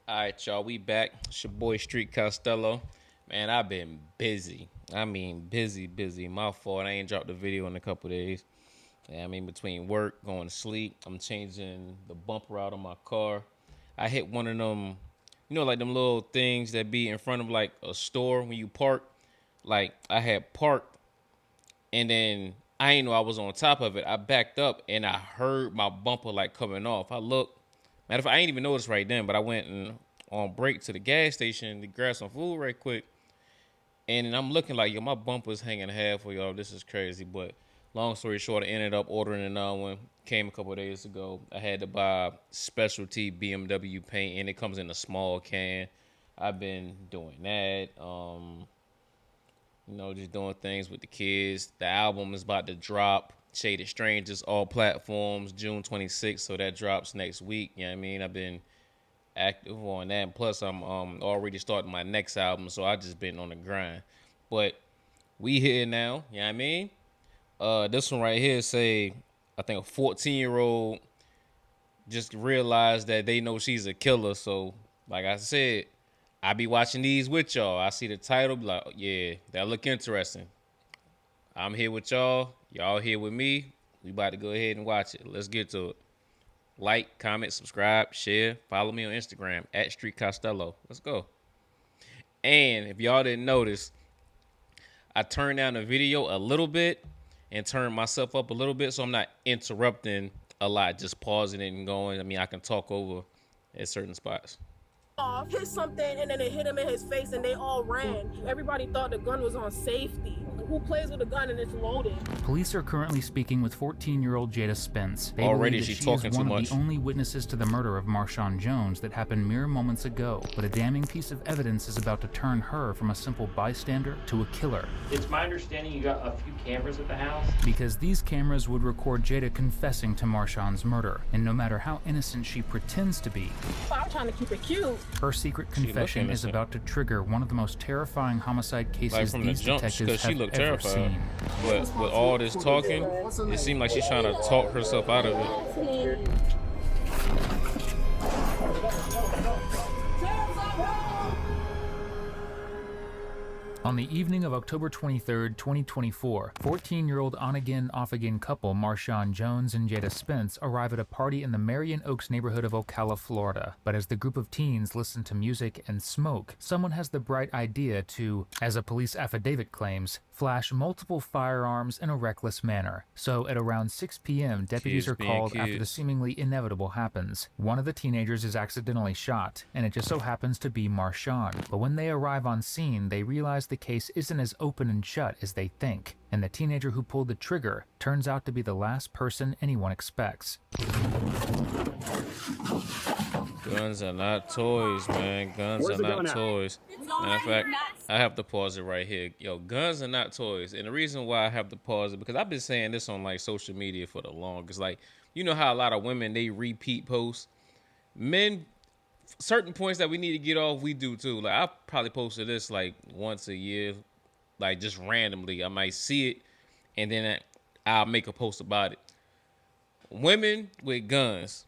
All right, y'all, we back. It's your boy Street Costello. Man, I've been busy. I mean, busy. My fault. I ain't dropped the video in a couple days. Yeah, I mean, between work, going to sleep, I'm changing the bumper out on my car. I hit one of them, like them little things that be in front of like a store when you park. Like I had parked, and then I ain't know I was on top of it. I backed up and I heard my bumper like coming off. I looked. Matter of fact, I ain't even noticed right then, but I went and on break to the gas station to grab some food right quick. And I'm looking like, yo, my bumper's hanging halfway off. This is crazy. But long story short, I ended up ordering another one. Came a couple of days ago. I had to buy specialty BMW paint, and it comes in a small can. I've been doing that. Just doing things with the kids. The album is about to drop. Shaded Strangers, all platforms, June 26th. So that drops next week. You know what I mean? I've been active on that. And plus, I'm already starting my next album. So I just been on the grind. But we here now. You know what I mean? This one right here say, I think a 14-year-old just realized that they know she's a killer. So, like I said, I be watching these with y'all. I see the title, be like, yeah, that look interesting. I'm here with y'all. Y'all here with me. We about to go ahead and watch it. Let's get to it. Like, comment, subscribe, share. Follow me on Instagram at Street Costello. Let's go. And if y'all didn't notice, I turned down the video a little bit and turned myself up a little bit so I'm not interrupting a lot, just pausing it and going. I mean, I can talk over at certain spots. Hit something and then it hit him in his face and they all ran. Everybody thought the gun was on safety. Who plays with a gun and it's loaded? Police are currently speaking with 14-year-old Jada Spence. They Already believe that she's she talking is one too of much. the only witnesses to the murder of Marshawn Jones that happened mere moments ago. But a damning piece of evidence is about to turn her from a simple bystander to a killer. It's my understanding you got a few cameras at the house? Because these cameras would record Jada confessing to Marshawn's murder. And no matter how innocent she pretends to be, I'm trying to keep it cute. her secret confession is about to trigger one of the most terrifying homicide cases Like from these the jump, detectives she have looked ever terrified. seen. But with all this talking, it seemed like she's trying to talk herself out of it. On the evening of October 23, 2024, 14-year-old on-again, off-again couple Marshawn Jones and Jada Spence arrive at a party in the Marion Oaks neighborhood of Ocala, Florida. But as the group of teens listen to music and smoke, someone has the bright idea to, as a police affidavit claims, flash multiple firearms in a reckless manner. So at around 6 p.m., deputies are called after the seemingly inevitable happens. One of the teenagers is accidentally shot, and it just so happens to be Marshawn. But when they arrive on scene, they realize the case isn't as open and shut as they think, and the teenager who pulled the trigger turns out to be the last person anyone expects. Guns are not toys, man. Guns are not toys. Matter of fact, I have to pause it right here. Yo, guns are not toys. And the reason why I have to pause it, because I've been saying this on like social media for the longest. Like, you know how a lot of women, they repeat posts? Men, certain points that we need to get off, we do too. Like, I probably posted this like once a year, like just randomly. I might see it, and then I'll make a post about it. Women with guns.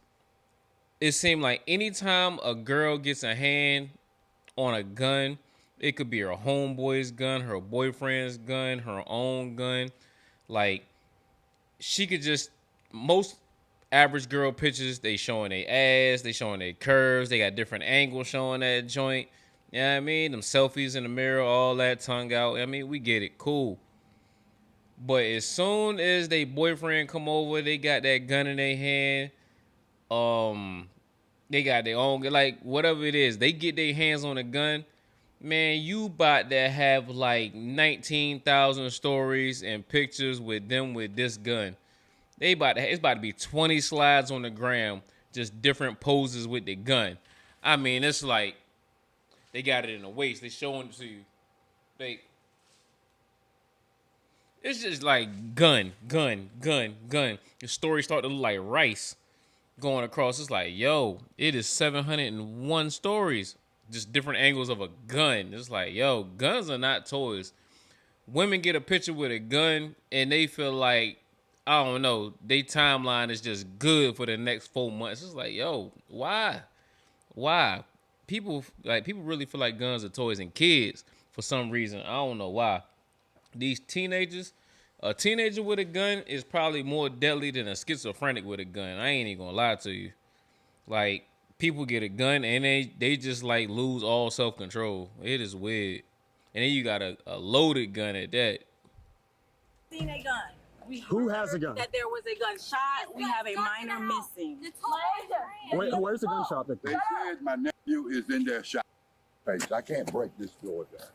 It seemed like anytime a girl gets a hand on a gun, it could be her homeboy's gun, her boyfriend's gun, her own gun. Like, she could just, most average girl pictures, they showing their ass, they showing their curves, they got different angles showing that joint. You know what I mean? Them selfies in the mirror, all that, tongue out. I mean, we get it, cool. But as soon as they boyfriend come over, they got that gun in their hand. They got their own, like, whatever it is, they get their hands on a gun. Man, you about to have like 19,000 stories and pictures with them with this gun. It's about to be 20 slides on the gram, just different poses with the gun. I mean, it's like they got it in the waist. They showing it to you. It's just like gun. The story start to look like rice going across. It's like, yo, it is 701 stories. Just different angles of a gun. It's like, yo, guns are not toys. Women get a picture with a gun and they feel like, I don't know, their timeline is just good for the next 4 months. It's like, yo, why? people really feel like guns are toys, and kids for some reason, I don't know why. These teenagers, a teenager with a gun is probably more deadly than a schizophrenic with a gun. I ain't even gonna lie to you. Like, people get a gun and they just like lose all self-control. It is weird. And then you got a loaded gun at that. Seen a gun. Who has a gun? That there was a gunshot. We have a minor missing. Where's the gunshot victim? They said my nephew is in their shop space. I can't break this door down.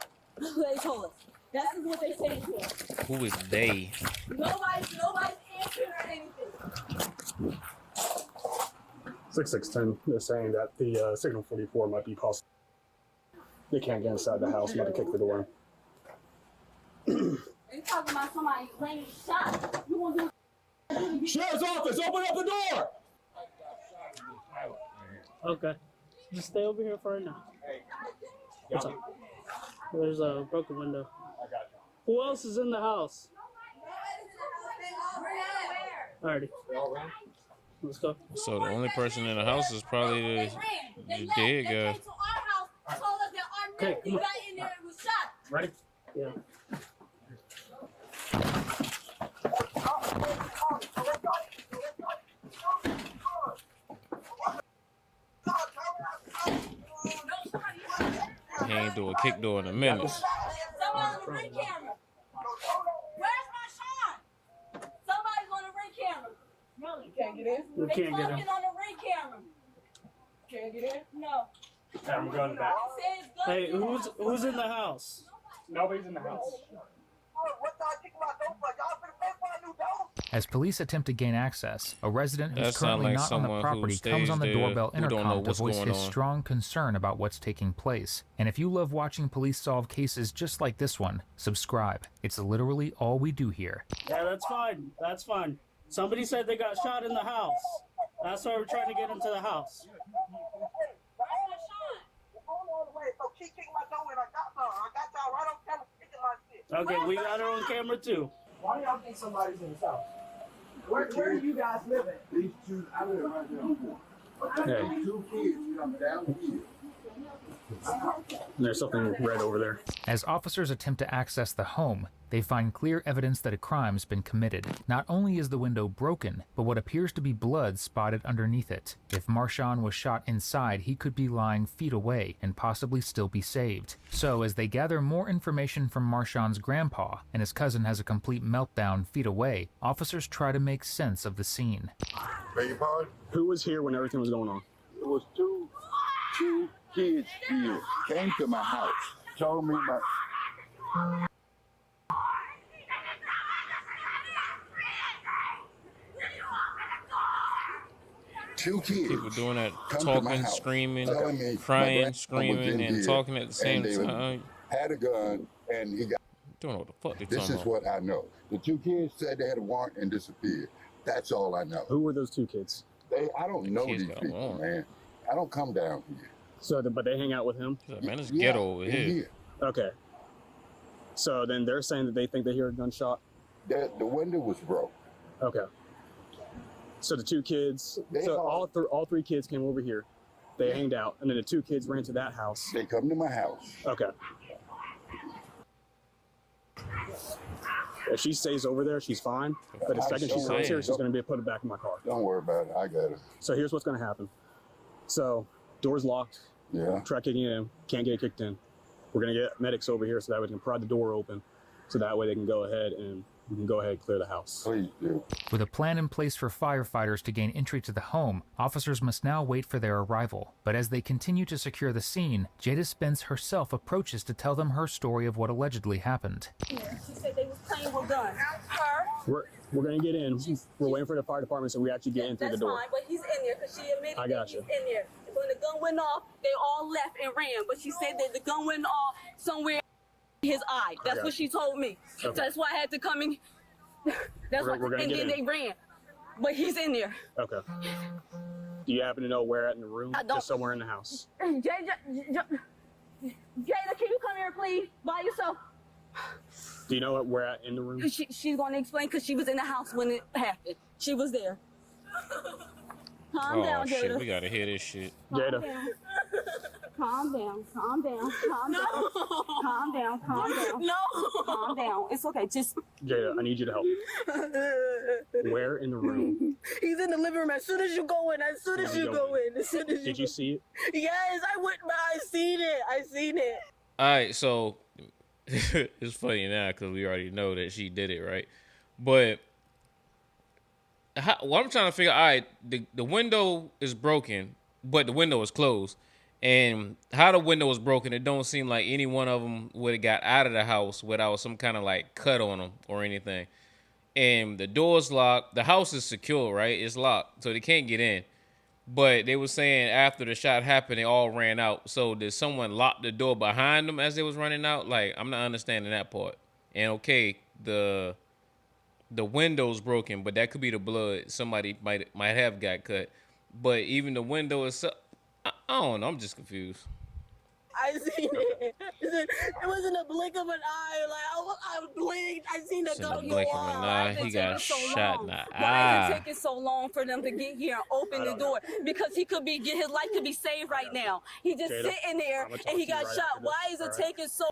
They told us. That's what they said to us. Who is they? Nobody's answering or anything. 6610. They're saying that the signal 44 might be possible. They can't get inside the house. Might have kicked the door. They talking about somebody playing shot. You want to do? Sheriff's office, open up the door! Okay. Just stay over here for right now. What's up? There's a broken window. Who else is in the house? Alrighty. Let's go. So the only person in the house is probably the dead guy. Okay, come on. Ready? Yeah. He ain't do a kick door in a minute. Someone on the ring camera. Where's my Sean? Somebody's on the ring camera. No, you can't get in. We They can't get talking in. on the ring camera. Can't get in? No. I'm going back. It says gun Hey, in the house. who's in the house? Nobody's in the house. As police attempt to gain access, a resident who's That sound currently like not on the someone who property comes stays on the there doorbell who don't know intercom to what's voice going his on. strong concern about what's taking place. And if you love watching police solve cases just like this one, subscribe. It's literally all we do here. Yeah, that's fine. That's fine. Somebody said they got shot in the house. That's why we're trying to get into the house. Okay, we got her on camera too. Why do y'all think somebody's in this house? Where do you guys live at? These two, I live right there. Hey, Two kids come down here. there's something red over there. As officers attempt to access the home, they find clear evidence that a crime's been committed. Not only is the window broken, but what appears to be blood spotted underneath it. If Marshawn was shot inside, he could be lying feet away and possibly still be saved. So as they gather more information from Marshawn's grandpa, and his cousin has a complete meltdown feet away, officers try to make sense of the scene. Beg your pardon? Who was here when everything was going on? It was two kids here. Came to my house. Told me my... Two kids. People doing that, come to my talking, house, screaming, telling me my crying, grandson was screaming, in and here, talking at the same and they time. had a gun, and he got... Don't know what the fuck they This talking is about. what I know. The two kids said they had a warrant and disappeared. That's all I know. Who were those two kids? I don't know kids these got a people, warrant. man. I don't come down here. So, but they hang out with him? He's like, man, it's Yeah, ghetto over in here. Okay. So then they're saying that they think they hear a gunshot? The window was broke. Okay. So the two kids, They so all- all three kids came over here. They hanged out, and then the two kids ran to that house. They come to my house. Okay. If she stays over there, she's fine. But the second she Don't comes here, worry. she's going to be put back in my car. Don't worry about it. I got it. So here's what's going to happen. So door's locked. Yeah. Try kicking it in. Can't get it kicked in. We're going to get medics over here so that we can pry the door open. So that way they can go ahead and we can go ahead and clear the house. Please do. With a plan in place for firefighters to gain entry to the home, officers must now wait for their arrival. But as they continue to secure the scene, Jada Spence herself approaches to tell them her story of what allegedly happened. She said they was playing with guns. Her. We're going to get in. We're waiting for the fire department so we actually get in through the That's door. fine, but he's in there because she admitted I that got he's you. in there. When the gun went off, they all left and ran. But she said that the gun went off somewhere in his eye. That's got what she told me. Okay. That's why I had to come in. That's We're why. gonna And get then in. they ran. But he's in there. Okay. Do you happen to know where at in the room? I don't. Just somewhere in the house. Jada, can you come here, please, by yourself? Do you know where at in the room? She's going to explain because she was in the house when it happened. She was there. Calm Oh down, shit, Jada. we gotta hear this shit. Calm Jada. down. Calm down. Calm down. Calm No. down. Calm down. Calm down. No. Calm down. It's okay. Just Jada, I need you to help. Where in the room? He's in the living room as soon as you go in. As soon as you go in. As soon as Did you see it? Yes, I went by. I seen it. I seen it. All right, so it's funny now because we already know that she did it, right? But what I'm trying to figure, all right, the window is broken, but the window is closed. And how the window was broken, it don't seem like any one of them would have got out of the house without some kind of like cut on them or anything. And the door's locked. The house is secure, right? It's locked, so they can't get in. But they were saying after the shot happened, they all ran out. So did someone lock the door behind them as they was running out? Like, I'm not understanding that part. And okay, the window's broken, but that could be the blood. Somebody might have got cut. But even the window is, I don't know. I'm just confused. I seen it. It was in a blink of an eye. Like I blinked. I seen the gun go off. He got shot in the Why is it eye. taking so long for them to get here and open the door? Because his life could be saved right now. He just Jada, sitting there and he got shot. Why is it taking so?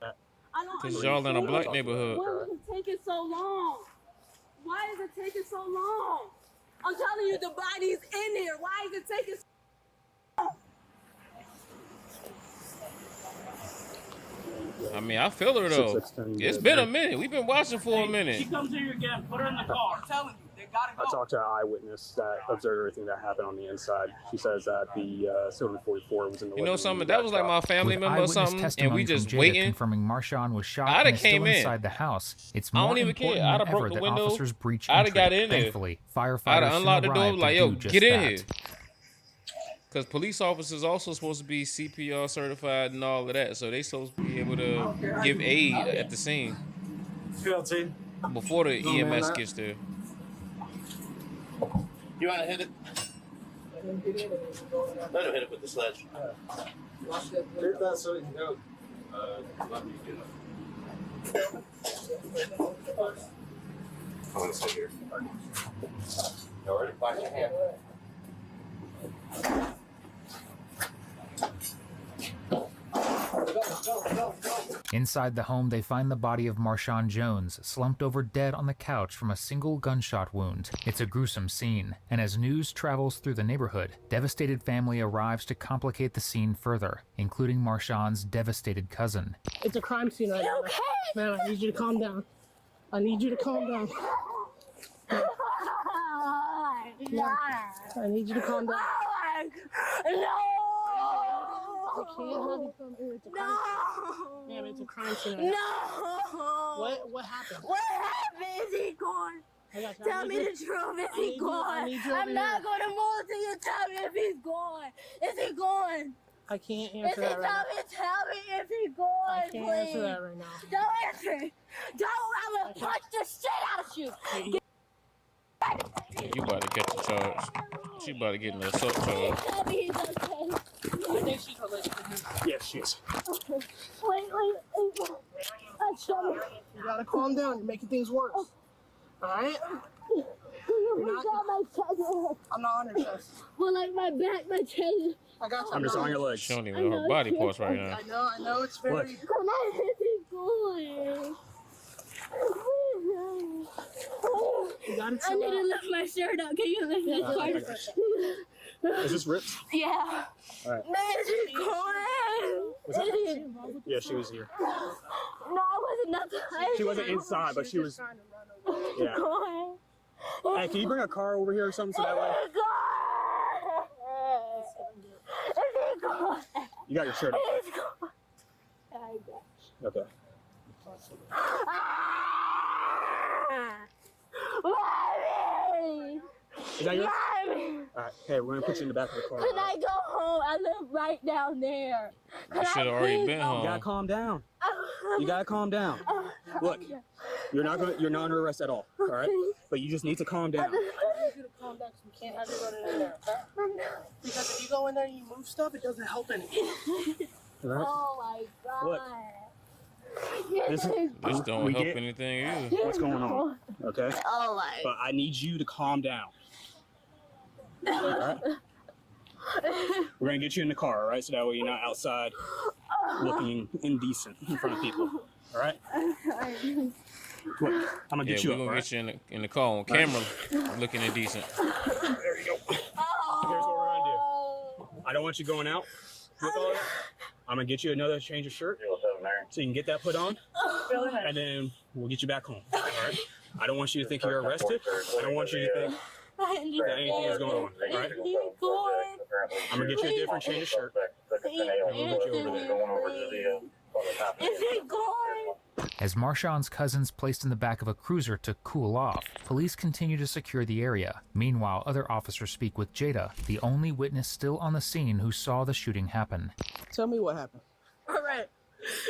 I don't Because y'all in a understand. black neighborhood. Why is it taking so long? Why is it taking so long? I'm telling you, the body's in here. Why is it taking so long? I mean, I feel her though. 6:10, It's been a minute. We've been watching for a She minute. comes here again. Put her in the car. I'm telling you, they gotta I go. talked to an eyewitness that observed everything that happened on the inside. She says that the Silver 44 was in the You know living something? room That was like my family With member or eyewitness something, and testimony we from just Jada waiting. confirming Marshawn was shot I'da and is still came in. inside the house. It's I don't more even important care. I'da than ever broke the that window. officers breach I'da entry. got in there. Thankfully, firefighters I'd soon unlock the door, arrived like, to yo, do just get in that. here. Because police officers also supposed to be CPR certified and all of that, so they supposed to be able to give aid at the scene PLT. before the EMS gets there. You want to hit it? Let him hit it with the sledge. Hit that so he can go. I want to sit here. All right, watch your hand. Inside the home, they find the body of Marshawn Jones, slumped over dead on the couch from a single gunshot wound. It's a gruesome scene, and as news travels through the neighborhood, devastated family arrives to complicate the scene further, including Marshawn's devastated cousin. It's a crime scene right now. Man, I need you to calm down. I need you to calm down. I need you to calm down. I can't have you come here. It's a crime scene. Damn, it's a crime scene right now. What happened? What happened? Is he gone? I got you. Tell me the truth. Is he gone? I'm not going to move till you tell me if he's gone. Is he gone? I can't Is answer he that right now. tell me if he's gone, I can't please. answer that right now. Don't answer. I'm going to punch the shit out of you. You about to catch a charge. She about to get an assault charge. Tell me he's okay. I think she's related to him. Yes, she is. Wait. You gotta calm down. You're making things worse. Alright? I'm not on your chest. Well, like my back, my chest. I got you. I'm just on your legs. She don't even know her body parts right now. I know it's very... Look. Come on, is he going? You gotta I chill need to out. lift my shirt up. Can you lift this part? Is this ripped? Yeah. All right. Man, is he going? Was that- Is he- Yeah, she was here. No, I wasn't outside. She wasn't inside, but she was. Trying to run away. Yeah. Going. Hey, can you bring a car over here or something so that way? Is he going? You got your shirt up. He's going. I got Okay. Mommy! Is that yours? Mommy! All right. Hey, we're gonna put you in the back of the car. Can I go home? I live right down there. You should have already been You gotta home. calm down. You gotta calm down. Look, you're not under arrest at all. All right. But you just need to calm down. I need you to calm down because we can't have you running in there, okay? Because if you go in there and you move stuff, it doesn't help anything. All right. Oh my god. Look. This is, This don't we help get anything either. what's going on. Okay. Oh my. But I need you to calm down. All right. We're gonna get you in the car, all right? So that way you're not outside looking indecent in front of people, all right? Wait, I'm gonna get you we're up, gonna all right? get you in the car on camera, looking indecent. There you go. Here's what we're gonna do. I don't want you going out with all that. I'm gonna get you another change of shirt so you can get that put on, and then we'll get you back home, all right? I don't want you to think you're arrested. I don't want you to think that anything is going on, all right? I'm gonna get you a different change of shirt. And we'll get you over there. Is it gone? As Marshawn's cousins placed in the back of a cruiser to cool off, police continue to secure the area. Meanwhile, other officers speak with Jada, the only witness still on the scene who saw the shooting happen. Tell me what happened. All right.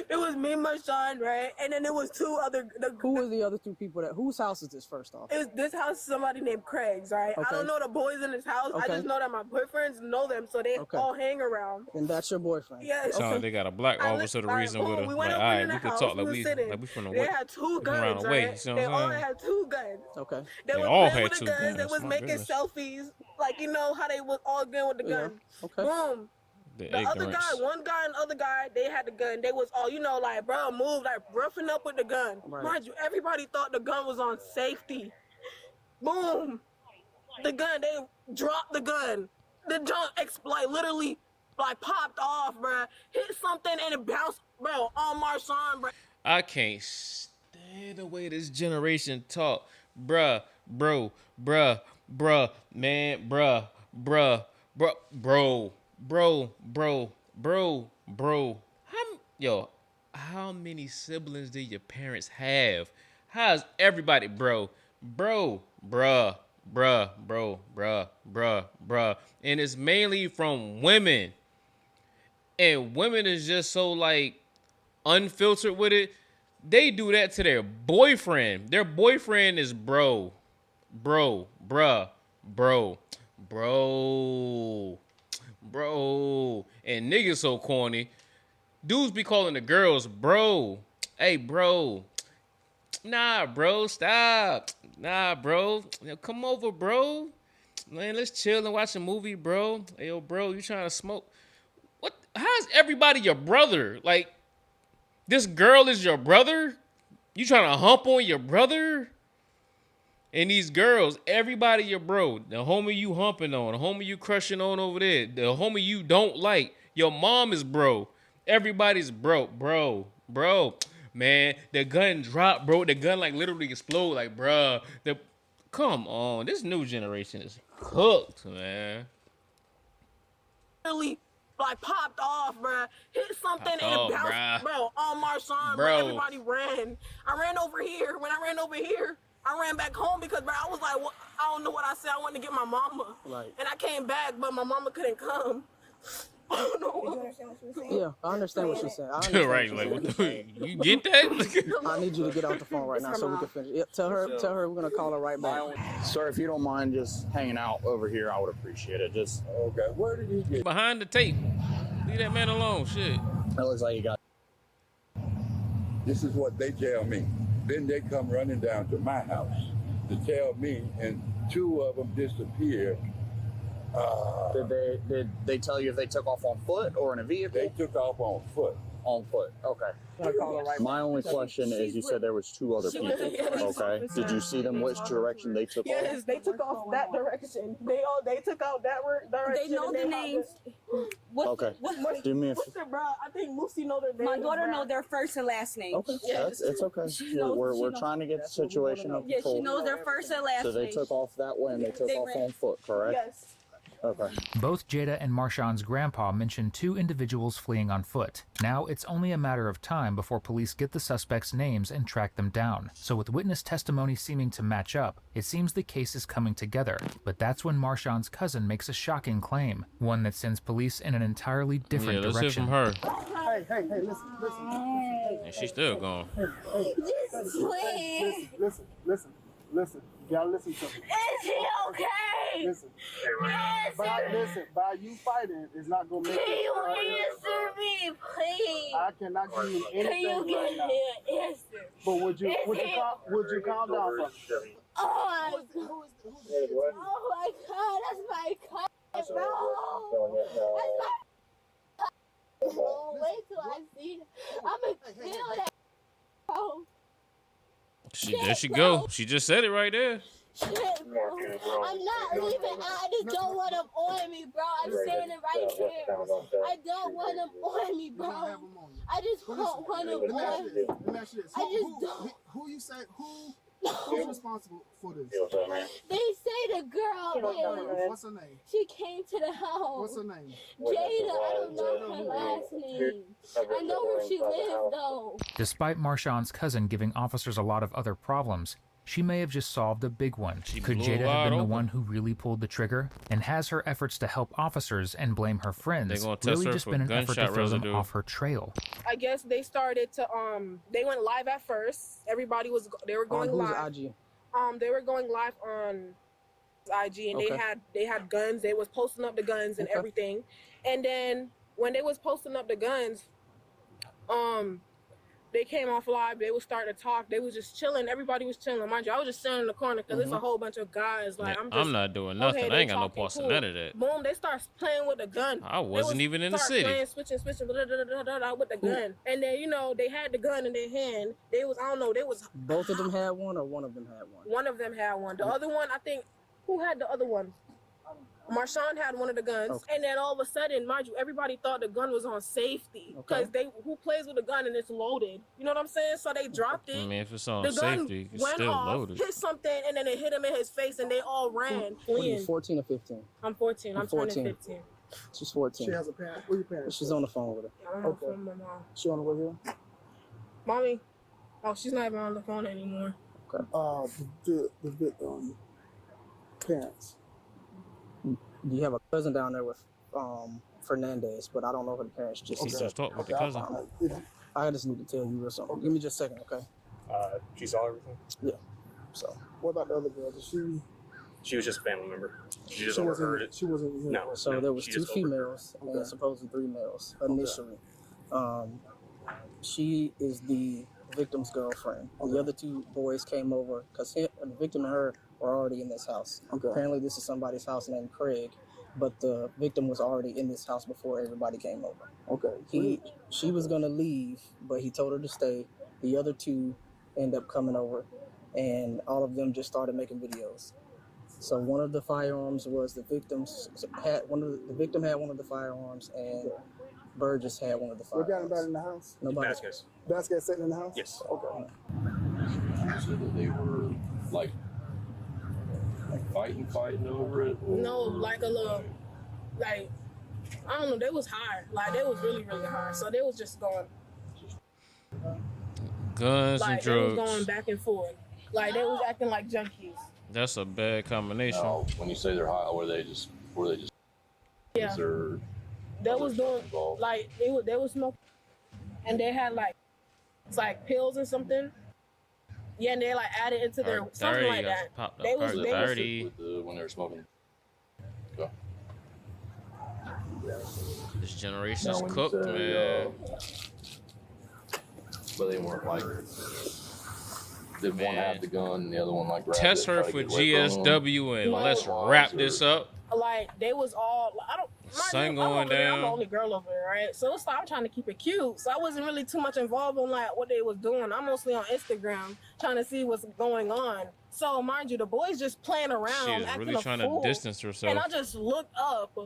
It was me, my son, right? And then it was two other. Who were the other two people that? Whose house is this? First off, It was this house, somebody named Craig's, right? I Okay. don't know the boys in this house. I Okay. just know that my boyfriends know them, so they Okay. all hang around. and that's your boyfriend. Yeah. Sound like they got a black officer the reason with her. We Like, went all up right, in the we could house, talk we like was we sitting. from the They way. had two Come around guns, the way, right? you see what They I'm all saying? had two guns. Okay. They They was all playing had with the two guns. They guns, was my making goodness. selfies, like you know how they was all good with the Yeah. gun. Okay. Boom. The The other ignorance. guy, one guy and the other guy, they had the gun. They was all, you know, like, bro, move, like, roughing up with the gun. Right. Mind you, everybody thought the gun was on safety. Boom. The gun, they dropped the gun. The junk exploded, literally, like, popped off, bro. Hit something and it bounced, bro, on Marshawn, bro. I can't stand the way this generation talk. Bruh, bro, bruh, bruh, man, bruh, bruh, bruh, bro, bro, bro, bro, bro. How many siblings do your parents have? How's everybody, bro, bruh, bruh, bruh. And it's mainly from women. And women is just so, like, unfiltered with it. They do that to their boyfriend. Their boyfriend is bro. And niggas so corny. Dudes be calling the girls bro. Hey, bro. Nah, bro, stop. Nah, bro. Come over, bro. Man, let's chill and watch a movie, bro. Hey, yo, bro, you trying to smoke? What? How's everybody your brother? Like, this girl is your brother? You trying to hump on your brother? And these girls, everybody your bro. The homie you humping on, the homie you crushing on over there, the homie you don't like. Your mom is bro. Everybody's bro. Man, the gun dropped, bro. The gun like literally explode, like, bruh. Come on, this new generation is cooked, man. Literally, like, popped off, bro. Hit something and it bounced, bruh. bro, on Marshawn, bro. Everybody ran. I ran over here. When I ran over here, I ran back home because, bro, I was like, well, I don't know what I said. I wanted to get my mama. Right. And I came back, but my mama couldn't come. I don't know. Yeah, I understand what you're saying. I understand Right, what like, you're what saying. you get that? I need you to get off the phone right now so we can finish. Yep, tell her we're gonna call her right back. Sir, if you don't mind just hanging out over here, I would appreciate it. Just Okay, where did he get? Behind the tape. Leave that man alone, shit. that looks like you got. This is what they tell me. Then they come running down to my house to tell me, and two of them disappeared. Did they tell you if they took off on foot or in a vehicle? They took off on foot. On foot. Okay. My only question is, you said there was two other people. Okay. Did you see them? Which direction they took off? Yes, they took off that direction. They took out that direction. They know the names. Okay. Do me a What's their bro? I think Lucy know their name. My daughter know their first and last name. Okay. Yes. It's okay. We're trying to get the situation under Yeah, she control. knows their first and last So name. they took off that way and they took They off ran. on foot, correct? Yes. Okay. Both Jada and Marshawn's grandpa mentioned two individuals fleeing on foot. Now it's only a matter of time before police get the suspects' names and track them down. So with witness testimony seeming to match up, it seems the case is coming together. But that's when Marshawn's cousin makes a shocking claim, one that sends police in an entirely different Yeah, let's hear direction. from her. Hey, listen. And she's still gone. Listen. You gotta listen to me. Is he okay? Listen. By you fighting is not gonna make Can it. you answer me, please? I cannot give you Can anything you right give now. me an answer? But would you calm down for me? Oh my god, that's my cousin. Bro, wait till I see. I'ma kill that. Bro. There she go. She just said it right there. Shit, bro. I'm not leaving. I just don't want them on me, bro. I'm standing right here. I don't want them on me, bro. I just don't want them on me. Let me ask you this. I just don't. Who you say, who's responsible for this? They say the girl. What's her name? She came to the house. What's her name? Jada. I don't know her last name. I know where she lives, though. Despite Marshawn's cousin giving officers a lot of other problems, she may have just solved a big one. Could Jada have been the one who really pulled the trigger? And has her efforts to help officers and blame her friends really just been an effort to throw them off her trail? I guess they started to they went live at first. They were going live. IG? They were going live on IG, and they had guns. They was posting up the guns and everything. And then when they was posting up the guns, they came off live. They was starting to talk. They was just chilling. Everybody was chilling. Mind you, I was just sitting in the corner because it's a whole bunch of guys. Like I'm not doing nothing. Okay, I ain't got no talking, parts of cool. none of that. Boom! They start playing with the gun. I wasn't even in the city. Playing, switching with the gun. And then they had the gun in their hand. They was Both of them had one, or one of them had one? One of them had one. The other one, I think, who had the other one? Marshawn had one of the guns, and then all of a sudden, mind you, everybody thought the gun was on safety because who plays with a gun and it's loaded? You know what I'm saying? So they dropped it. I mean, if it's on the safety, it's still loaded. Hit something, and then it hit him in his face, and they all ran. What are you, 14 or 15? I'm 14. I'm 14. turning 15. She's 14. She has a parent. Where your parents? She's on the phone with her. I'm on the phone with my mom. She on the way here? Mommy. Oh, she's not even on the phone anymore. Okay. The victim parents. You have a cousin down there with Fernandez, but I don't know her parents just He yet. just talked with the cousin. I just need to tell you or something. Give me just a second, okay? She saw everything? Yeah. So. What about the other girl? She was just a family member. She just wasn't overheard it. She wasn't here. No. So there was she 2 just females and supposedly 3 males initially. She is the victim's girlfriend. The other 2 boys came over because the victim and her were already in this house. Apparently this is somebody's house named Craig, but the victim was already in this house before everybody came over. She was gonna leave, but he told her to stay. The other 2 ended up coming over, and all of them just started making videos. So one of the firearms was the victim's. The victim had one of the firearms, and Burgess had one of the firearms. We got anybody in the house? Nobody. Vasquez sitting in the house? Yes. Okay. You said that they were like fighting over it? Or? No, like a little, I don't know. They was high. Like they was really, really high. So they was just going. Guns and drugs. They was going back and forth. Like they was acting like junkies. That's a bad combination. Now, when you say they're high, were they just? Yeah. They was doing they was smoking, and they had it's like pills or something. Yeah, and they added into their something like that. They was 30 when they were smoking. Okay. This generation's cooked, man. But they weren't did one have the gun and the other one grabbed Test it, her for GSW and let's wrap this up. They was all Sun going I'm the down. only girl over there, right? So it's I'm trying to keep it cute. So I wasn't really too much involved on what they was doing. I'm mostly on Instagram trying to see what's going on. So mind you, the boys just playing around. She is really trying to distance herself. And I just looked up,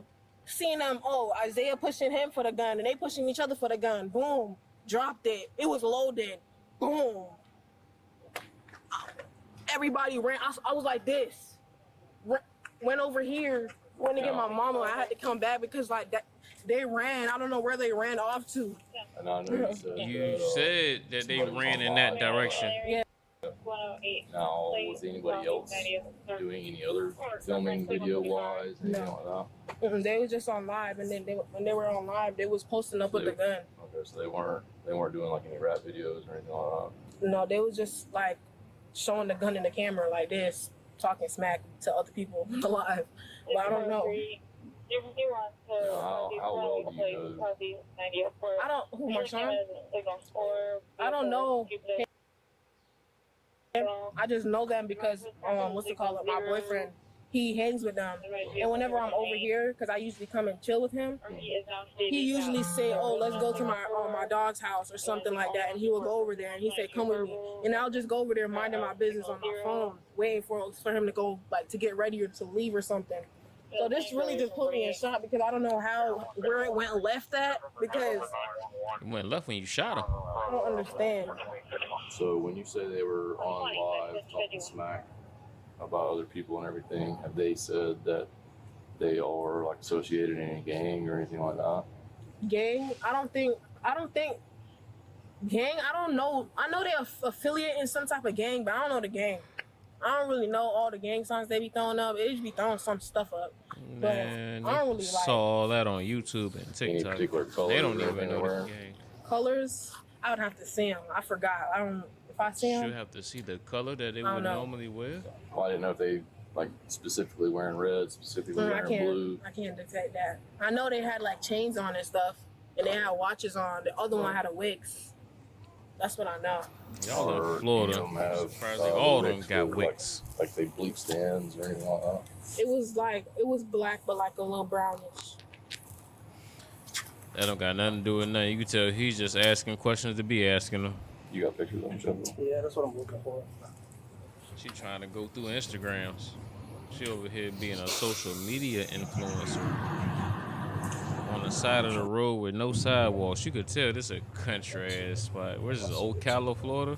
seeing them. Oh, Isaiah pushing him for the gun, and they pushing each other for the gun. Boom, dropped it. It was loaded. Boom. Everybody ran. I was like this. Went over here. Went to get my mama. I had to come back because that they ran. I don't know where they ran off to. And I know you said that they ran in that direction. Yeah. Now, was anybody else doing any other filming video-wise? No. They was just on live, and then when they were on live, they was posting up with the gun. Okay, so they weren't doing any rap videos or anything like that. No, they was just showing the gun in the camera like this, talking smack to other people live. But I don't know. How well do you know? I don't. Who, Marshawn? I don't know. I just know them because what's it called? My boyfriend he hangs with them. And whenever I'm over here, because I usually come and chill with him, he usually say, oh, let's go to my dog's house or something like that. And he will go over there and he say, come with me. And I'll just go over there minding my business on my phone, waiting for him to go, like, to get ready or to leave or something. So this really just put me in shock because I don't know where it went left at, because It went left when you shot him. I don't understand. So when you say they were on live talking smack about other people and everything, have they said that they are like associated in a gang or anything like that? Gang? I don't think gang. I don't know. I know they're affiliate in some type of gang, but I don't know the gang. I don't really know all the gang songs they be throwing up. They just be throwing some stuff up. But Man, I don't really I like saw all that on YouTube and Any TikTok. particular color They don't or even know anywhere? the gang. colors. I would have to see them. I forgot. I don't. If I see You them, have to see the color that they I don't would know. normally wear. Well, I didn't know if they like specifically wearing red, specifically I wearing can't. blue. I can't detect that. I know they had like chains on and stuff, and they had watches on. The other one had a wigs. That's what I know. Y'all Or in Florida. any of them have, Surprisingly, all of them mixed got with, wicks. Like they bleached the ends or anything like that. It was black, but like a little brownish. That don't got nothing to do with nothing. You can tell he's just asking questions to be asking them. You got pictures of them, Shepard? Yeah, that's what I'm looking for. She trying to go through Instagrams. She over here being a social media influencer. On the side of the road with no sidewalks. You could tell this is a country ass spot. Where's this? Ocala, Florida?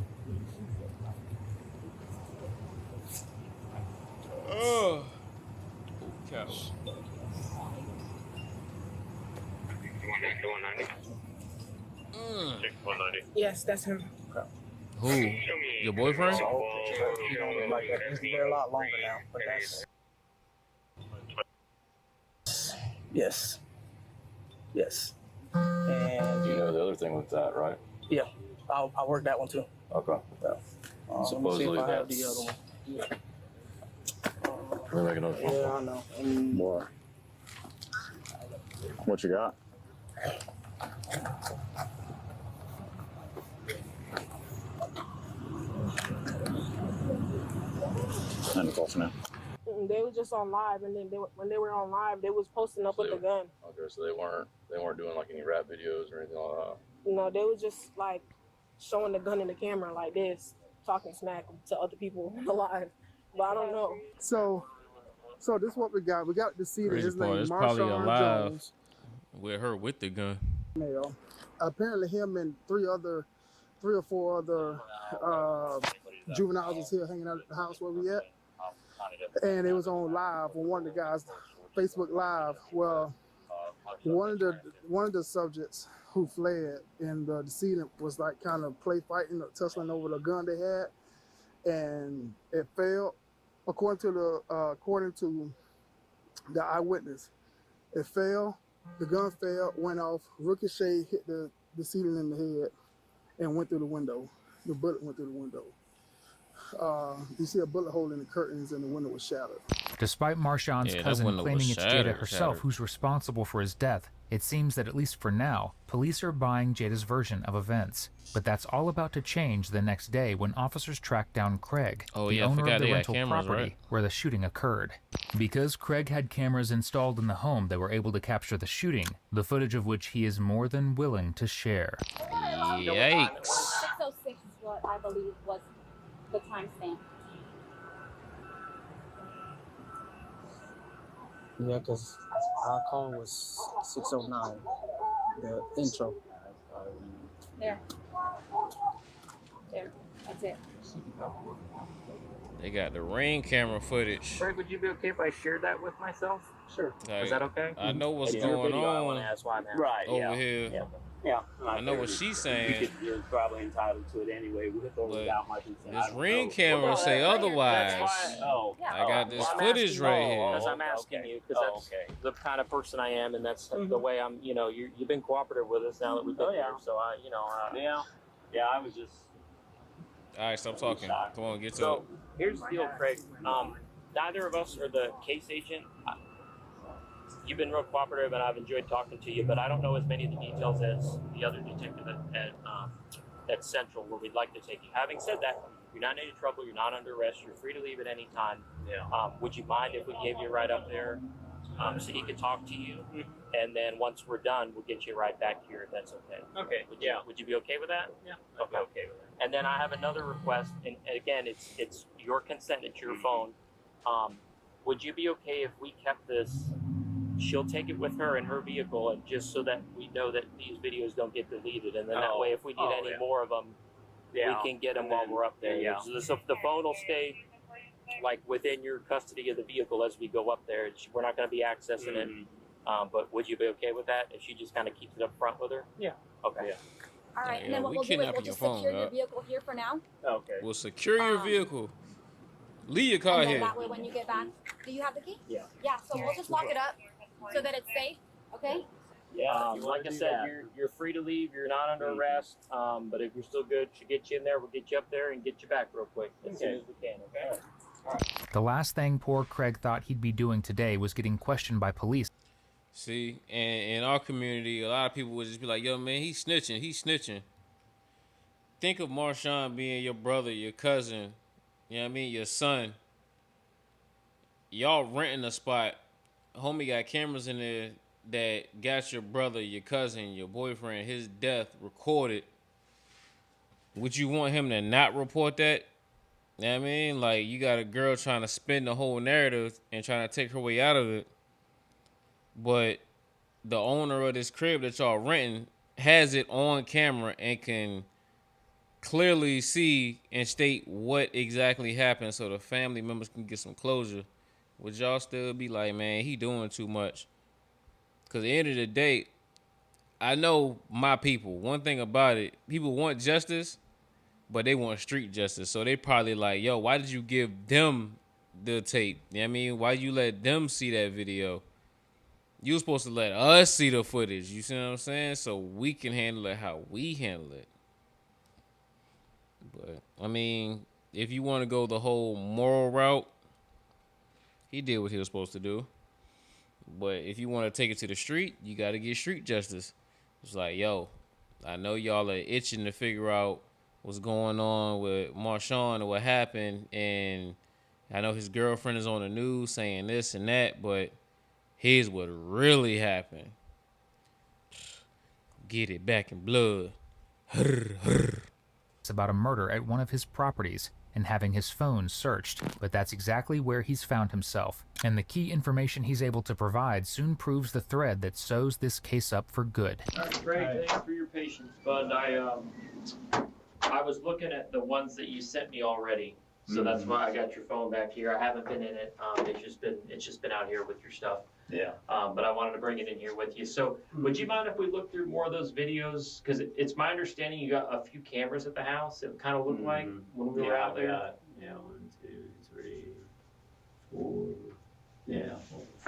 Oh, Ocala. Yes, that's him. Who? Your boyfriend? You don't look like that. They're a lot longer now, but that's. Yes. Yes. And You know the other thing with that, right? yeah, I worked that one too. Okay. Yeah. Let me see Supposedly if I have that's. the other one. Let me make another phone Yeah, call. I know. What? What you got? And it's off now. They were just on live, and then when they were on live, they was posting up with the gun. Okay, so they weren't doing like any rap videos or anything like that. You know, they was just like showing the gun in the camera like this, talking smack to other people alive. But I don't know. So this is what we got. We got to see that Crazy his part, name it's probably Marshawn alive. Jones. With her with the gun. Male. Apparently, him and three or four other juveniles was here hanging out at the house where we at, and it was on live on one of the guys' Facebook Live. Well, one of the subjects who fled and the decedent was like kind of play fighting or tussling over the gun they had, and it failed. According to the eyewitness, it fell. The gun fell, went off, ricochet, hit the decedent in the head, and went through the window. The bullet went through the window. You see a bullet hole in the curtains, and the window was shattered. Despite Marshawn's Yeah, that cousin window was claiming it's Jada shattered, herself shattered. who's responsible for his death, it seems that at least for now, police are buying Jada's version of events. But that's all about to change the next day when officers track down Craig, Oh, the yeah, I owner forgot of the they had rental cameras, property right? where the shooting occurred. Because Craig had cameras installed in the home that were able to capture the shooting, the footage of which he is more than willing to share. Yikes. 6:06 is what I believe was the timestamp. Yeah, because our call was 6:09. The intro. There. There. That's it. They got the ring camera footage. Greg, would you be okay if I shared that with myself? Sure. Like, Is that okay? I know what's It's your going video, I on wanna ask why I'm asking. Right, over yeah. here. Yeah. Yeah. I know what she's saying. You're probably entitled to it anyway. We could throw But it out my consent. this ring camera say otherwise. That's why. Oh. I got this I'm footage asking right you here. Because I'm asking you, because that's the kind of person I am, and that's the way I'm. You know, you've been cooperative with us now that we've been here, so I, you know. Yeah, I was just. All right, stop talking. Come on, get to So it. here's the deal, Craig. Neither of us are the case agent. You've been real cooperative, and I've enjoyed talking to you, but I don't know as many of the details as the other detective at Central, where we'd like to take you. Having said that, You're not in any trouble. You're not under arrest. You're free to leave at any time. Yeah. Would you mind if we gave you a ride up there so he could talk to you? And then once we're done, we'll get you right back here if that's okay. Okay. Would you be okay with that? Yeah. Okay. Okay with that. And then I have another request, and again, it's your consent, it's your phone. Would you be okay if we kept this? She'll take it with her in her vehicle, and just so that we know that these videos don't get deleted, and then that way, if we need any more of them, we can get them while we're up there. Yeah. So the phone will stay like within your custody of the vehicle as we go up there. We're not going to be accessing it. But would you be okay with that if she just kind of keeps it up front with her? Yeah. Okay. Yeah. All right, Yeah, and then what we we'll do is kidnapping we'll your just phone, secure your dog. vehicle here for now. Okay. We'll secure your vehicle. Leave your car And then here. that way when you get back, do you have the key? Yeah. Yeah, so we'll just lock it up so that it's safe, okay? Yeah. Like I said, you're free to leave. You're not under arrest. But if you're still good, she'll get you in there. We'll get you up there and get you back real quick as soon as we can. Okay. The last thing poor Craig thought he'd be doing today was getting questioned by police. See, and in our community, a lot of people would just be like, yo, man, he's snitching. Think of Marshawn being your brother, your cousin, you know what I mean, your son. Y'all renting a spot. Homie got cameras in there that got your brother, your cousin, your boyfriend, his death recorded. Would you want him to not report that? You know what I mean? Like, you got a girl trying to spin the whole narrative and trying to take her way out of it. But the owner of this crib that y'all renting has it on camera and can clearly see and state what exactly happened so the family members can get some closure. Would y'all still be like, man, he doing too much? Because at the end of the day, I know my people. One thing about it, people want justice, but they want street justice. So they probably like, yo, why did you give them the tape? You know what I mean? Why you let them see that video? You were supposed to let us see the footage. You see what I'm saying? So we can handle it how we handle it. But, I mean, if you want to go the whole moral route, he did what he was supposed to do. But if you want to take it to the street, you got to get street justice. It's like, yo, I know y'all are itching to figure out what's going on with Marshawn or what happened. And I know his girlfriend is on the news saying this and that, but here's what really happened. Get it back in blood. It's about a murder at one of his properties and having his phone searched, but that's exactly where he's found himself. And the key information he's able to provide soon proves the thread that sews this case up for good. All right, Greg, thanks for your patience, bud. I was looking at the ones that you sent me already, so that's why I got your phone back here. I haven't been in it. It's just been out here with your stuff. Yeah. But I wanted to bring it in here with you. So would you mind if we look through more of those videos? Because it's my understanding you got a few cameras at the house. It kind of looked like when we were out there. Yeah, 1, 2, 3, 4. Yeah,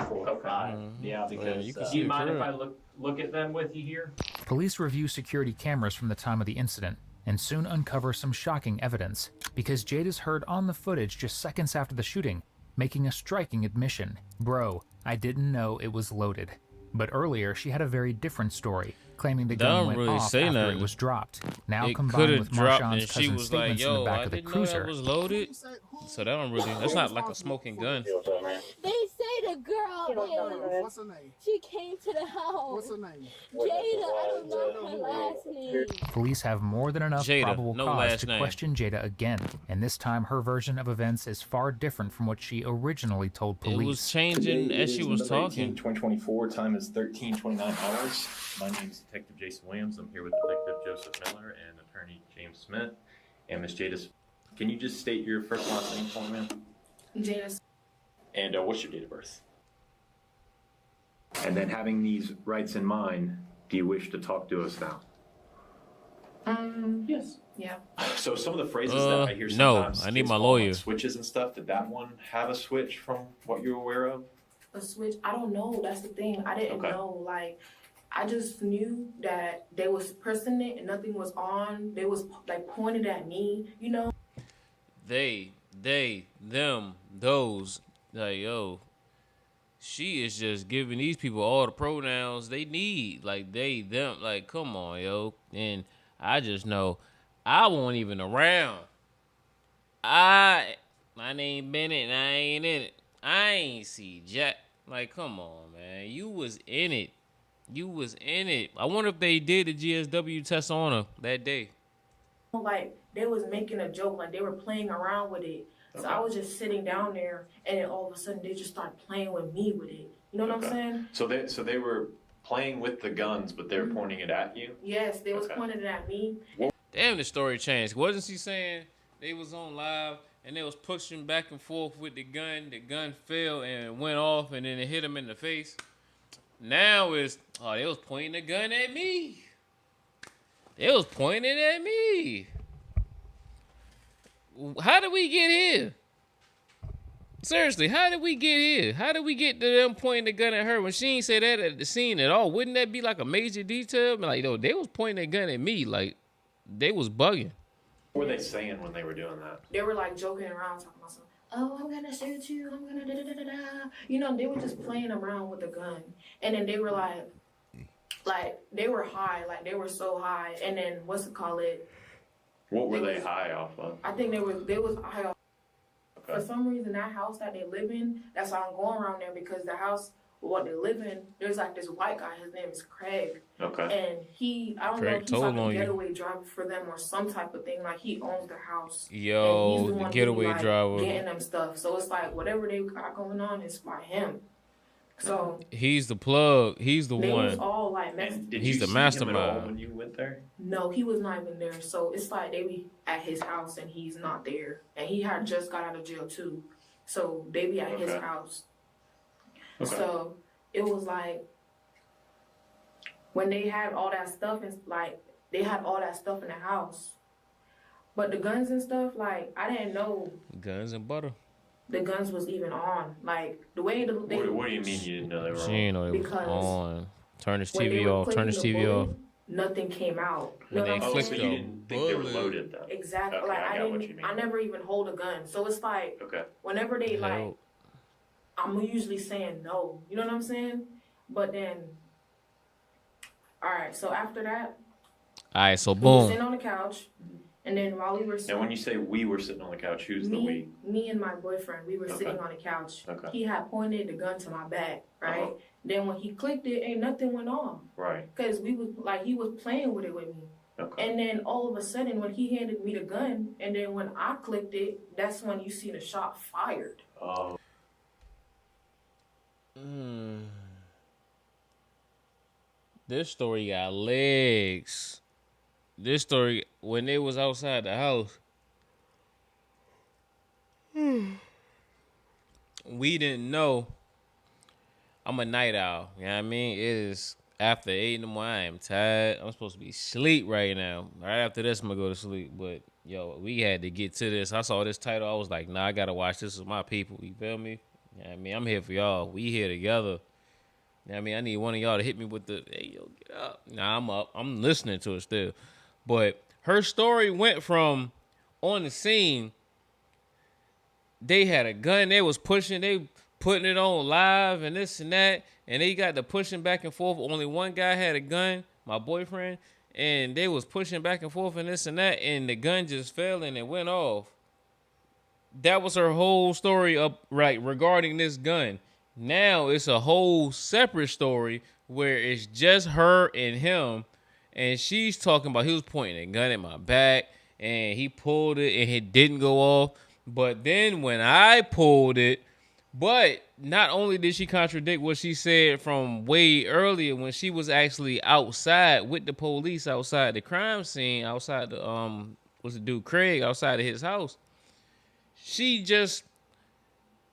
4 or 5. Yeah, because Do you mind if I look at them with you here? Police review security cameras from the time of the incident and soon uncover some shocking evidence, because Jade is heard on the footage just seconds after the shooting, making a striking admission. Bro, I didn't know it was loaded. But earlier, she had a very different story, claiming the gun went off after it was dropped. Now combined with Marshawn's cousin's statements in the back of the cruiser. That was loaded. So that don't really, that's not like a smoking gun. They say the girl What's her name? she came to the house. What's her name? Jada, I don't know her last name. Police have more than enough Jada, probable no cause last to name. question Jada again, and this time her version of events is far different from what she originally told police. It was changing as she was talking. 2024, time is 13:29 hours. My name is Detective Jason Williams. I'm here with Detective Joseph Miller and Attorney James Smith. And Miss Jada, can you just state your first and last name for me, ma'am? Jada. And what's your date of birth? And then having these rights in mind, do you wish to talk to us now? Yes. Yeah. So some of the phrases that I hear no, sometimes I need is my called, lawyer. like, switches and stuff. Did that one have a switch from what you're aware of? A switch? I don't know. That's the thing. I didn't know. Like, I just knew that they was pressing it and nothing was on. They was like pointed at me, you know. They, them, those. Like, yo, she is just giving these people all the pronouns they need. Like, they, them. Like, come on, yo. And I just know I wasn't even around My name Bennett and I ain't in it. I ain't see Jack. Like, come on, man. You was in it. You was in it. I wonder if they did the GSW test on her that day. Like they was making a joke, like they were playing around with it. So I was just sitting down there, and then all of a sudden they just started playing with me with it. You know what I'm saying? So they were playing with the guns, but they were pointing it at you. Yes, they was pointing it at me. Damn, the story changed. Wasn't she saying they was on live and they was pushing back and forth with the gun? The gun fell and went off, and then it hit him in the face. Now it's they was pointing the gun at me. They was pointing at me. How did we get here? Seriously, how did we get here? How did we get to them pointing the gun at her when she ain't say that at the scene at all? Wouldn't that be like a major detail? Like, yo, they was pointing the gun at me. Like, they was bugging. What were they saying when they were doing that? They were like joking around, talking about something. Oh, I'm gonna shoot you. I'm gonna da da da da da. You know, they were just playing around with the gun, and then they were like they were high, like they were so high. And then what's it called? What were they high off of? I think they was high off. For some reason, that house that they live in, that's why I'm going around there, because the house what they live in, there's like this white guy. His name is Craig. Okay. And I don't know if he's like a getaway driver for them or some type of thing. Like he owns the house. Yo, and he's the the getaway like, driver. Getting them stuff. So it's like whatever they got going on is by him. So he's the plug. He's the they one. was all like He's the mastermind. When you went there? No, he was not even there. So it's like they be at his house and he's not there. And he had just got out of jail too. So they be at his house. Okay. So it was like when they had all that stuff, and like they had all that stuff in the house. But the guns and stuff, like I didn't know guns and butter. The guns was even on. Like the way What do you mean you didn't know they were on? She didn't know they was on. Turn this TV off. Turn this TV off. Nothing came out. When they clicked so you didn't think they were loaded though. Exactly. Okay, like I never even hold a gun. So it's like whenever they like, I'm usually saying no. You know what I'm saying? But then, all right. So after that, all right. So we boom. were sitting on the couch, and then while we were and when you say we were sitting on the couch, who's the we? Me and my boyfriend. We were sitting on the couch. Okay. He had pointed the gun to my back, right? Then when he clicked it, ain't nothing went on. Right. Because we was like he was playing with it with me. Okay. And then all of a sudden, when he handed me the gun, and then when I clicked it, that's when you see the shot fired. Oh. This story got legs. This story, when they was outside the house, we didn't know. I'm a night owl. You know what I mean? It is after 8 in the morning. I am tired. I'm supposed to be asleep right now. Right after this, I'm going to go to sleep. But, yo, we had to get to this. I saw this title. I was like, nah, I got to watch this with my people. You feel me? You know what I mean? I'm here for y'all. We here together. You know what I mean? I need one of y'all to hit me with the, hey, yo, get up. Nah, I'm up. I'm listening to it still. But her story went from on the scene, they had a gun. They was pushing. They putting it on live and this and that. And they got the pushing back and forth. Only one guy had a gun, my boyfriend. And they was pushing back and forth and this and that. And the gun just fell and it went off. That was her whole story regarding this gun. Now it's a whole separate story where it's just her and him. And she's talking about he was pointing a gun at my back. And he pulled it and it didn't go off. But then when I pulled it, but not only did she contradict what she said from way earlier when she was actually outside with the police outside the crime scene, outside the what's the dude Craig outside of his house. She just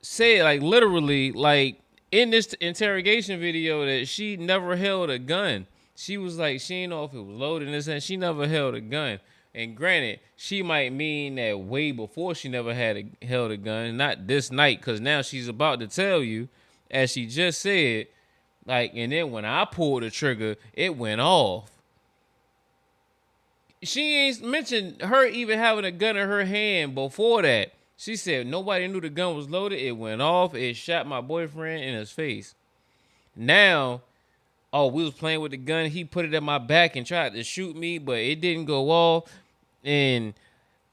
said like literally like in this interrogation video that she never held a gun. She was like she didn't know if it was loaded and this and she never held a gun. And granted, she might mean that way before she never held a gun, not this night, because now she's about to tell you, as she just said, like, and then when I pulled the trigger, it went off. She ain't mentioned her even having a gun in her hand before that. She said nobody knew the gun was loaded. It went off. It shot my boyfriend in his face. Now, we was playing with the gun. He put it at my back and tried to shoot me, but it didn't go off. And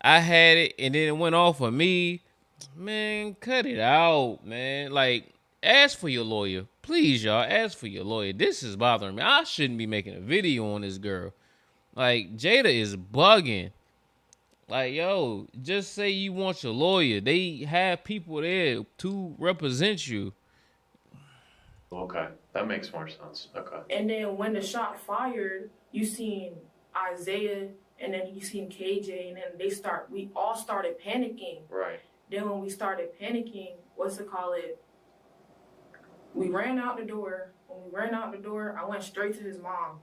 I had it and then it went off of me. Man, cut it out, man. Like, ask for your lawyer. Please, y'all, ask for your lawyer. This is bothering me. I shouldn't be making a video on this girl. Like, Jada is bugging. Like, yo, just say you want your lawyer. They have people there to represent you. Okay, that makes more sense. Okay. And then when the shot fired, you seen Isaiah, and then you seen KJ, and then we all started panicking. Right. Then when we started panicking, we ran out the door. When we ran out the door, I went straight to his mom.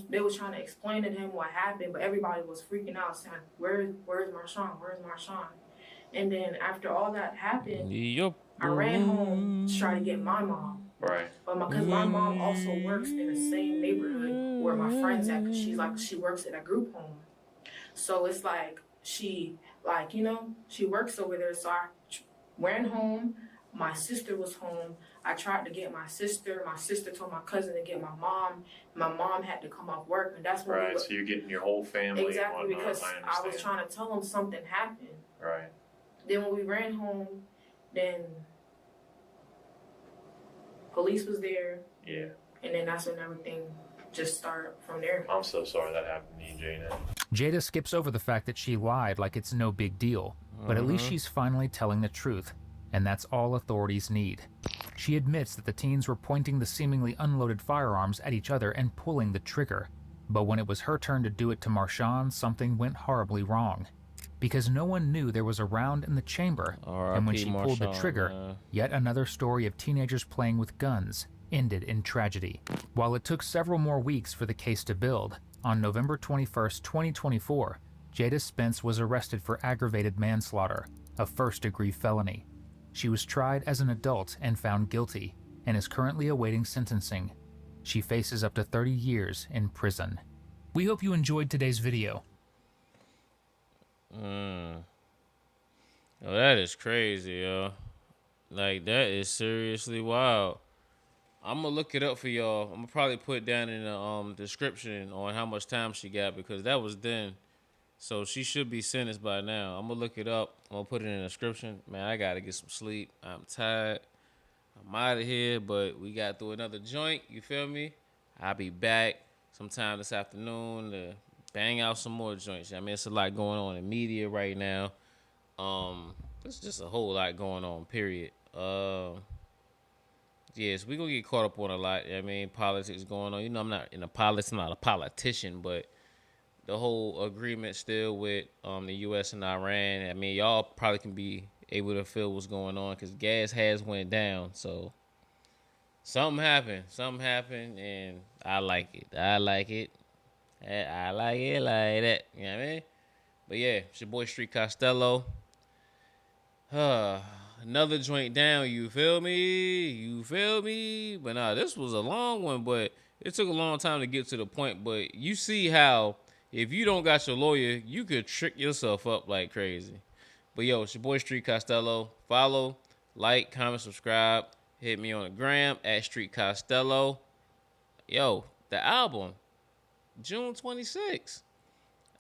They was trying to explain to him what happened, but everybody was freaking out, saying, where's Marshawn? Where's Marshawn? And then after all that happened, I ran home to try to get my mom. Right. But because my mom also works in the same neighborhood where my friend's at, because she works at a group home. So it's like she works over there. So I ran home. My sister was home. I tried to get my sister. My sister told my cousin to get my mom. My mom had to come off work, and that's when right. So you're getting your whole family. Exactly, because I was trying to tell them something happened. Right. Then when we ran home, then police was there. Yeah. And then that's when everything just started from there. I'm so sorry that happened to you, Jada. Jada skips over the fact that she lied like it's no big deal, but at least she's finally telling the truth, and that's all authorities need. She admits that the teens were pointing the seemingly unloaded firearms at each other and pulling the trigger, but when it was her turn to do it to Marshawn, something went horribly wrong. Because no one knew there was a round in the chamber, and when she pulled the trigger, yet another story of teenagers playing with guns ended in tragedy. While it took several more weeks for the case to build, on November 21st, 2024, Jada Spence was arrested for aggravated manslaughter, a first-degree felony. She was tried as an adult and found guilty, and is currently awaiting sentencing. She faces up to 30 years in prison. We hope you enjoyed today's video. Oh, that is crazy, yo. Like, that is seriously wild. I'm gonna look it up for y'all. I'm gonna probably put down in the description on how much time she got, because that was then. So she should be sentenced by now. I'm gonna look it up. I'm gonna put it in the description. Man, I gotta get some sleep. I'm tired. I'm out of here, but we got through another joint. You feel me? I'll be back sometime this afternoon to bang out some more joints. I mean, it's a lot going on in media right now. It's just a whole lot going on, period. Yes, we're gonna get caught up on a lot. I mean, politics going on. You know, I'm not in politics, I'm not a politician, but the whole agreement still with the U.S. and Iran. I mean, y'all probably can be able to feel what's going on because gas has went down. So something happened, and I like it. I like it like that. You know what I mean? But yeah, it's your boy Street Costello. Another joint down, you feel me? But nah, this was a long one, but it took a long time to get to the point. But you see how if you don't got your lawyer, you could trick yourself up like crazy. But yo, it's your boy Street Costello. Follow, like, comment, subscribe. Hit me on the gram at Street Costello. Yo, the album, June 26th.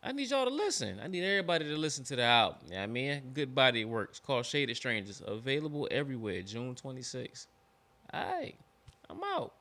I need y'all to listen. I need everybody to listen to the album. You know what I mean? Good Body Works. Called Shaded Strangers. Available everywhere. June 26th. All right. I'm out.